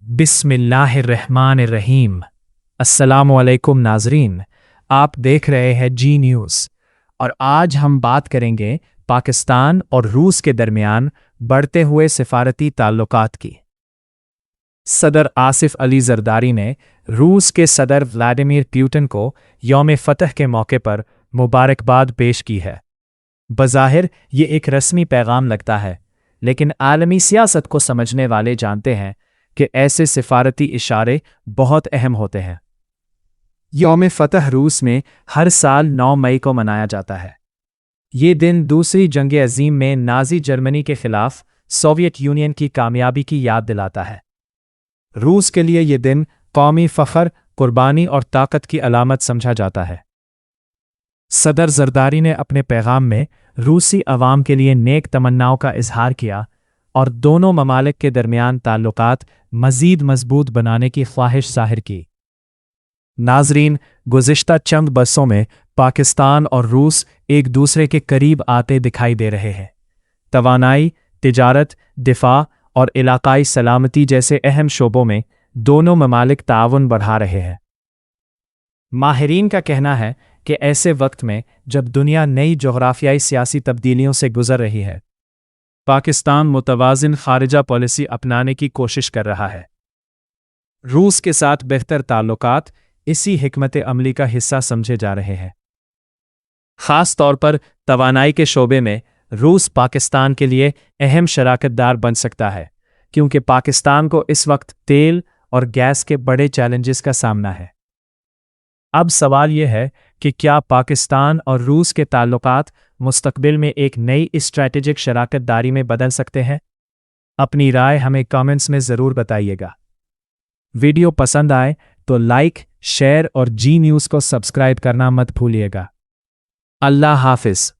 बिस्मिल्लाहिर्रहमानिर्रहीम। अस्सलामुअलैकुम नाजरीन, आप देख रहे हैं जी न्यूज़ और आज हम बात करेंगे पाकिस्तान और रूस के दरमियान बढ़ते हुए सिफारती ताल्लुकात की। सदर आसिफ अली जरदारी ने रूस के सदर व्लादिमीर पुतिन को यौम फतह के मौके पर मुबारकबाद पेश की है। बज़ाहिर ये एक रस्मी पैगाम लगता है, लेकिन आलमी सियासत को समझने वाले जानते हैं कि ऐसे सिफारती इशारे बहुत अहम होते हैं। यौम फतह रूस में हर साल 9 मई को मनाया जाता है। ये दिन दूसरी जंग अजीम में नाज़ी जर्मनी के खिलाफ सोवियत यूनियन की कामयाबी की याद दिलाता है। रूस के लिए ये दिन कौमी फ़ख्र, कुर्बानी और ताकत की अलामत समझा जाता है। सदर जरदारी ने अपने पैगाम में रूसी अवाम के लिए नेक तमन्नाओं का इजहार किया और दोनों ममालिक के दरमियान ताल्लुकात मज़ीद मजबूत बनाने की ख्वाहिश ज़ाहिर की। नाजरीन, गुज़िश्ता चंद बरसों में पाकिस्तान और रूस एक दूसरे के करीब आते दिखाई दे रहे हैं। तवानाई, तिजारत, दिफा और इलाकाई सलामती जैसे अहम शोबों में दोनों ममालिक ताउन बढ़ा रहे हैं। माहिरीन का कहना है कि ऐसे वक्त में जब दुनिया नई जोग्राफियाई सियासी तब्दीलियों से गुजर रही है, पाकिस्तान मुतवाज़िन खारिजा पॉलिसी अपनाने की कोशिश कर रहा है। रूस के साथ बेहतर ताल्लुकात इसी हिकमत अमली का हिस्सा समझे जा रहे हैं। ख़ास तौर पर तवानाई के शोबे में रूस पाकिस्तान के लिए अहम शराकतदार बन सकता है, क्योंकि पाकिस्तान को इस वक्त तेल और गैस के बड़े चैलेंजेस का सामना है। अब सवाल यह है कि क्या पाकिस्तान और रूस के ताल्लुकात मुस्तकबिल में एक नई स्ट्रैटेजिक शराकतदारी में बदल सकते हैं? अपनी राय हमें कमेंट्स में ज़रूर बताइएगा। वीडियो पसंद आए तो लाइक, शेयर और जी न्यूज़ को सब्सक्राइब करना मत भूलिएगा। अल्लाह हाफिज़।